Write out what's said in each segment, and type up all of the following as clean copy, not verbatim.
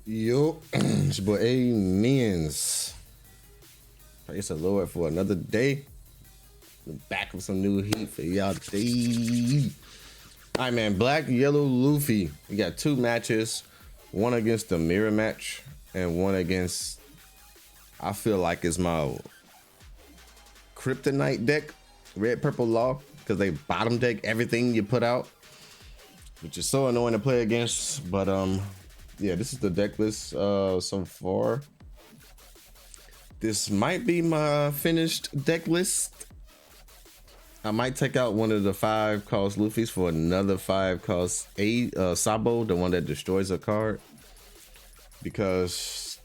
Yo, it's your boy Amens. Praise the Lord for another day. We're back with some new heat for y'all today. All right, man. Black, yellow, Luffy. We got two matches. One against the mirror match, and one against. I feel like it's my KRYTONITE deck, red, purple, law, because they bottom deck everything you put out, which is so annoying to play against. But yeah, this is the deck list so far. This might be my finished deck list. I might take out one of the 5 cost Luffy's for another 5 cost Sabo, the one that destroys a card, because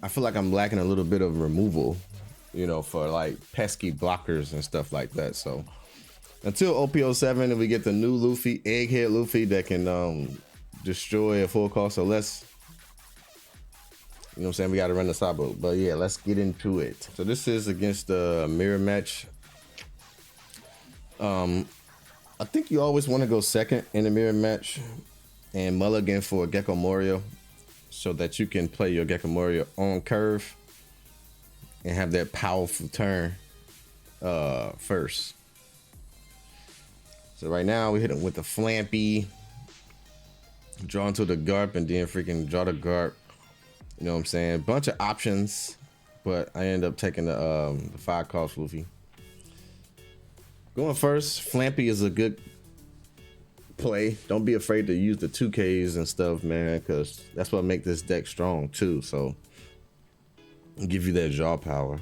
I feel like I'm lacking a little bit of removal, you know, for like pesky blockers and stuff like that. So until OP07 and we get the new Luffy, Egghead Luffy, that can destroy a full cost or less, you know what I'm saying, we got to run the Sabo. But yeah, let's get into it. So this is against the mirror match. I think you always want to go second in the mirror match and mulligan for Gecko Moria, so that you can play your Gecko Moria on curve and have that powerful turn first. So right now we hit him with the Flampy, draw into the Garp, and then freaking draw the Garp. You know what I'm saying? Bunch of options, but I end up taking the 5 cost Luffy. Going first, Flampy is a good play. Don't be afraid to use the 2Ks and stuff, man, because that's what make this deck strong too. So give you that jaw power.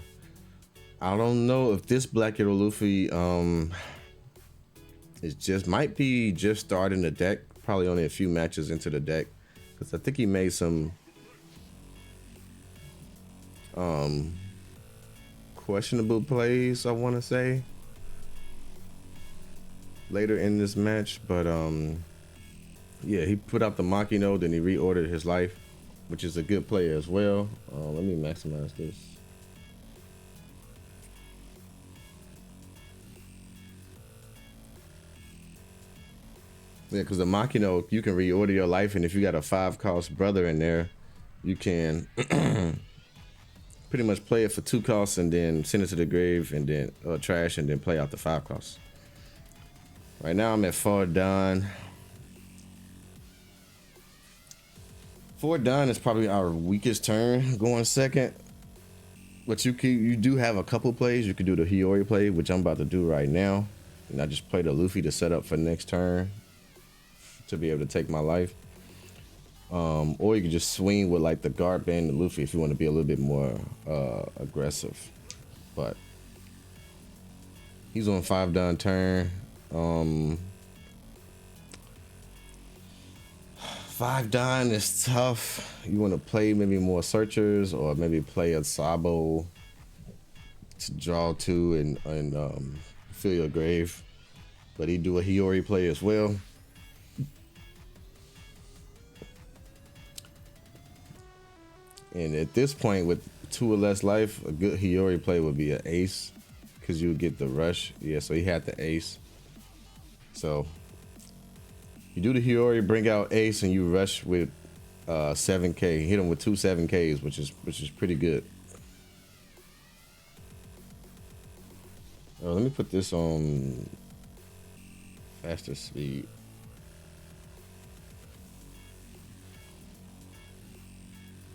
I don't know if this Black Hero Luffy it just might be just starting the deck, probably only a few matches into the deck, because I think he made some questionable plays, I want to say, later in this match. But yeah, he put out the Makino, then he reordered his life, which is a good play as well. Let me maximize this. Yeah, because the Makino, you can reorder your life, and if you got a 5 cost brother in there, you can pretty much play it for 2 costs and then send it to the grave and then trash and then play out the 5 costs. Right now I'm at 4 done. 4 done is probably our weakest turn going second. But you do have a couple plays. You could do the Hiyori play, which I'm about to do right now. And I just play the Luffy to set up for next turn to be able to take my life. Or you could just swing with like the Garp and the Luffy if you want to be a little bit more aggressive. But he's on 5 done turn. 5 done is tough. You want to play maybe more searchers, or maybe play a Sabo to draw 2 and fill your grave. But he do a Hiyori play as well. And at this point, with 2 or less life, a good Hiyori play would be an ace, because you would get the rush. Yeah, so he had the ace. So you do the Hiyori, bring out ace, and you rush with 7K. Hit him with 2 7Ks, which is pretty good. Let me put this on faster speed.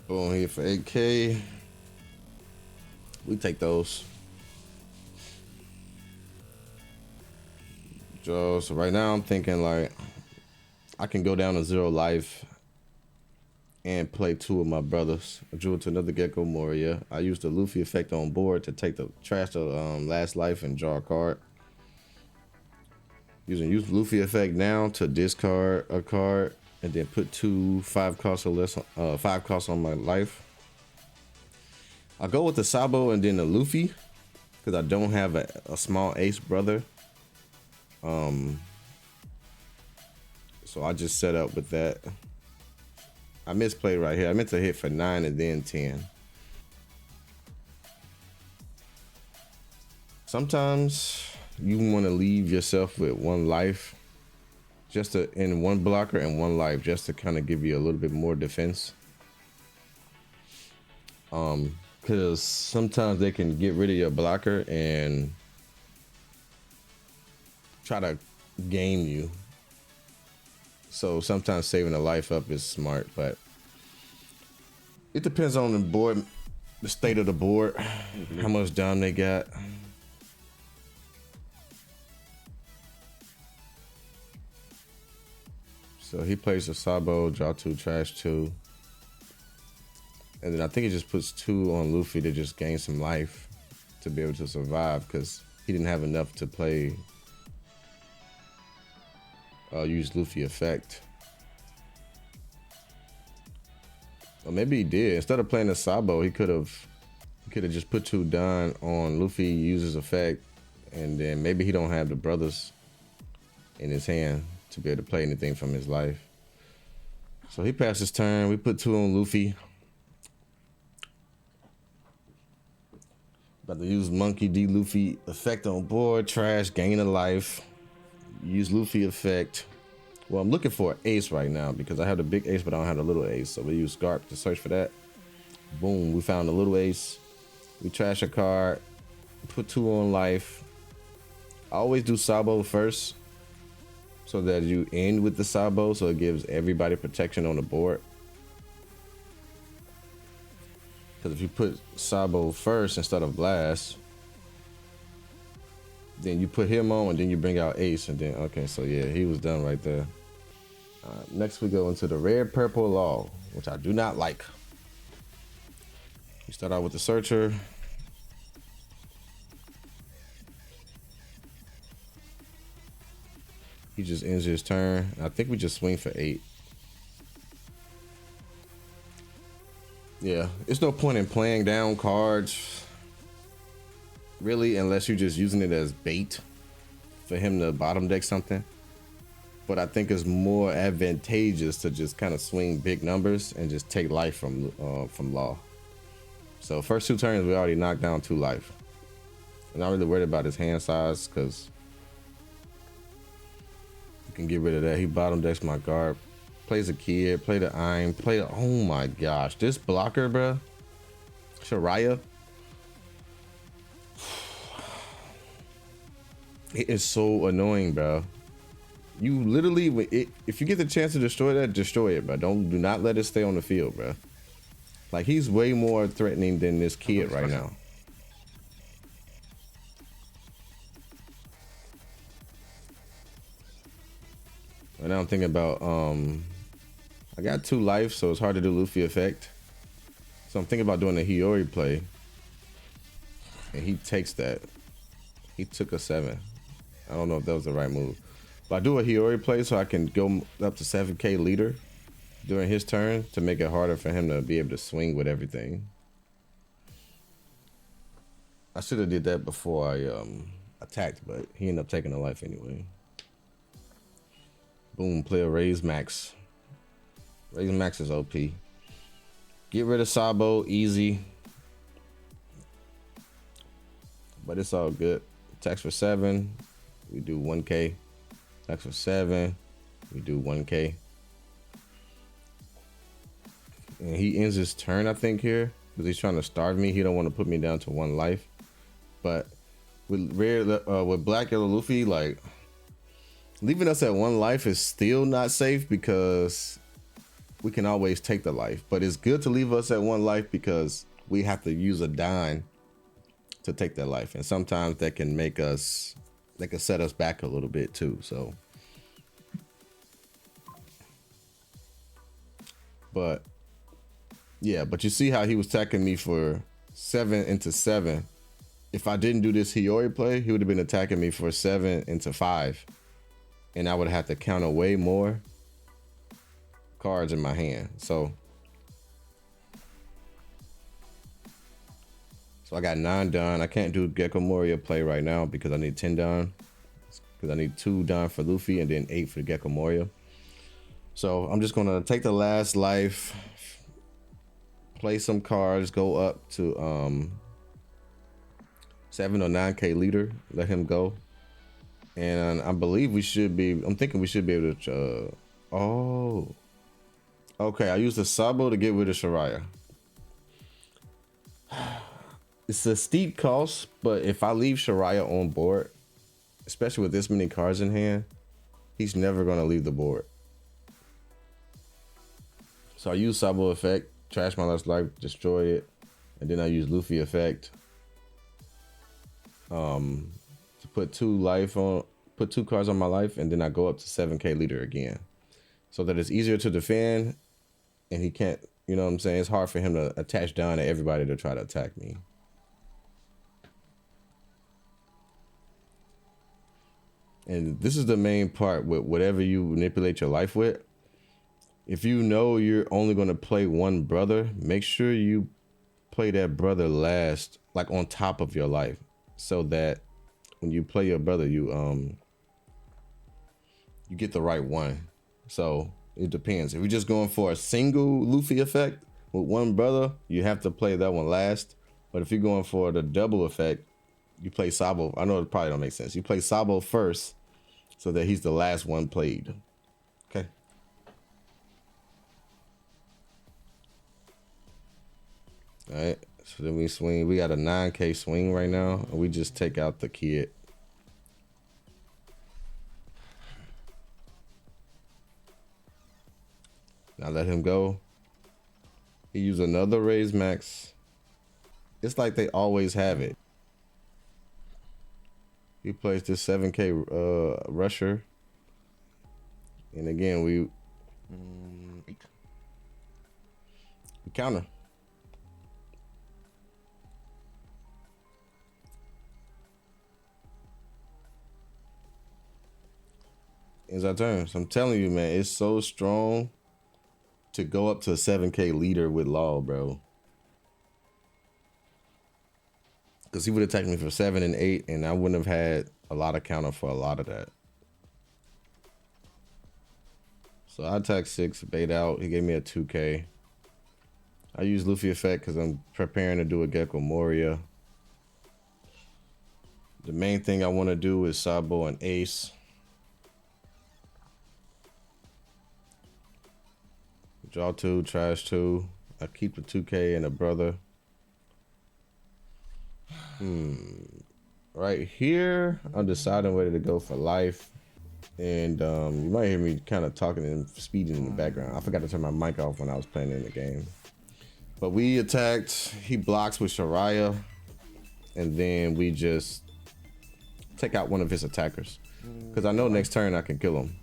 Boom, here for 8K. We take those. So right now I'm thinking like I can go down to 0 life and play 2 of my brothers. I drew into another Gecko Moria. I used the Luffy effect on board to take the trash the last life and draw a card. Use Luffy effect now to discard a card and then put 2 5 costs or less 5 costs on my life. I'll go with the Sabo and then the Luffy, because I don't have a small ace brother. So I just set up with that. I misplayed right here. I meant to hit for 9 and then 10. Sometimes you want to leave yourself with 1 life, just to in 1 blocker and 1 life, just to kind of give you a little bit more defense. Because sometimes they can get rid of your blocker and try to game you. So sometimes saving a life up is smart, but it depends on the board, the state of the board, how much dime they got. So he plays the Sabo, draw 2, trash 2. And then I think he just puts 2 on Luffy to just gain some life to be able to survive, because he didn't have enough to play use Luffy effect. Or maybe he did. Instead of playing the Sabo, he could have just put 2 down on Luffy, uses effect, and then maybe he don't have the brothers in his hand to be able to play anything from his life. So he passed his turn. We put 2 on Luffy. About to use Monkey D. Luffy effect on board, trash, gain a life. Use Luffy effect. Well, I'm looking for an ace right now because I have the big ace, but I don't have the little ace. So we use Scarp to search for that. Boom, we found the little ace. We trash a card, put 2 on life. I always do Sabo first so that you end with the Sabo, so it gives everybody protection on the board. Because if you put Sabo first instead of Blast, then you put him on and then you bring out Ace, and then, okay, so yeah, he was done right there. Next we go into the red purple law, which I do not like. We start out with the Searcher. He just ends his turn. I think we just swing for 8. Yeah, it's no point in playing down cards, really, unless you're just using it as bait for him to bottom deck something. But I think it's more advantageous to just kind of swing big numbers and just take life from Law. So first 2 turns, we already knocked down 2 life. I'm not really worried about his hand size because you can get rid of that. He bottom decks my guard, plays a kid, play the Ein, play the, oh my gosh, this blocker, bruh. Shariah. It is so annoying, bro. You literally, if you get the chance to destroy that, destroy it, bro. Do not let it stay on the field, bro. Like, he's way more threatening than this kid right now. And now I'm thinking about, I got 2 life, so it's hard to do Luffy effect. So I'm thinking about doing a Hiyori play. And he takes that. He took a 7. I don't know if that was the right move. But I do a Hiyori play so I can go up to 7k leader during his turn to make it harder for him to be able to swing with everything. I should have did that before I attacked, but he ended up taking a life anyway. Boom, play a Raise Max. Raise Max is OP. Get rid of Sabo, easy. But it's all good. Attacks for 7, we do 1k. Attacks for 7, we do 1k. And he ends his turn, I think, here, because he's trying to starve me. He don't want to put me down to 1 life. But with Black Yellow Luffy, like, leaving us at 1 life is still not safe because we can always take the life. But it's good to leave us at 1 life because we have to use a dime to take that life. And sometimes that can make us, that can set us back a little bit too, so. But yeah, but you see how he was attacking me for 7 into 7. If I didn't do this Hiyori play, he would have been attacking me for 7 into 5. And I would have to counter way more cards in my hand. So I got 9 done. I can't do Gecko Moria play right now because I need 10 done. Because I need 2 done for Luffy and then 8 for Gecko Moria. So I'm just gonna take the last life, play some cards, go up to 7 or 9k leader, let him go. And I believe we should be, I'm thinking we should be able to, oh. Okay, I used the Sabo to get rid of Shariah. It's a steep cost, but if I leave Shariah on board, especially with this many cards in hand, he's never gonna leave the board. So I use Sabo effect, trash my last life, destroy it, and then I use Luffy effect to put 2 cards on my life, and then I go up to 7k leader again, so that it's easier to defend, and he can't, you know what I'm saying? It's hard for him to attach down to everybody to try to attack me. And this is the main part with whatever you manipulate your life with. If you know you're only going to play one brother, make sure you play that brother last, like on top of your life, so that when you play your brother, you get the right one. So it depends. If you're just going for a single Luffy effect with one brother, you have to play that one last. But if you're going for the double effect, you play Sabo. I know it probably don't make sense. You play Sabo first so that he's the last one played. Okay. All right. So then we swing. We got a 9k swing right now, and we just take out the kid. Now let him go. He used another raise max. It's like they always have it. He plays this 7k rusher. And again, we counter. It's our turn. So I'm telling you, man, it's so strong to go up to a 7k leader with Law, bro. Because he would attack me for 7 and 8, and I wouldn't have had a lot of counter for a lot of that. So I attack 6, bait out. He gave me a 2k. I use Luffy effect because I'm preparing to do a Gecko Moria. The main thing I want to do is Sabo and Ace. Draw 2, trash 2. I keep the 2k and a brother. Right here, I'm deciding whether to go for life. And you might hear me kind of talking and speeding in the background. I forgot to turn my mic off when I was playing in the game. But we attacked. He blocks with Shariah. And then we just take out one of his attackers. Because I know next turn I can kill him.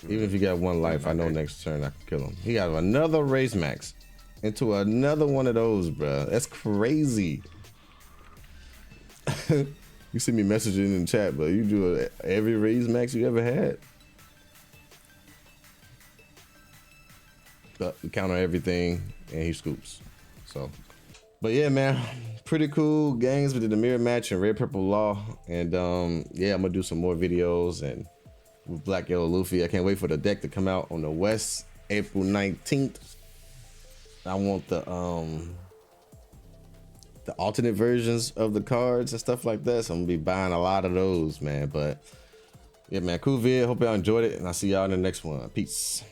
Even if you got 1 life, I know next turn I can kill him. He got another raise max into another one of those, bro. That's crazy. You see me messaging in the chat, but you do every raise max you ever had. But we counter everything, and he scoops. So, but yeah, man, pretty cool games. We did the mirror match and Red Purple Law, and yeah, I'm gonna do some more videos and with Black Yellow Luffy. I can't wait for the deck to come out on the West, April 19th. I want the alternate versions of the cards and stuff like that, so I'm gonna be buying a lot of those, man. But yeah, man, cool vid. Hope y'all enjoyed it, and I'll see y'all in the next one. Peace.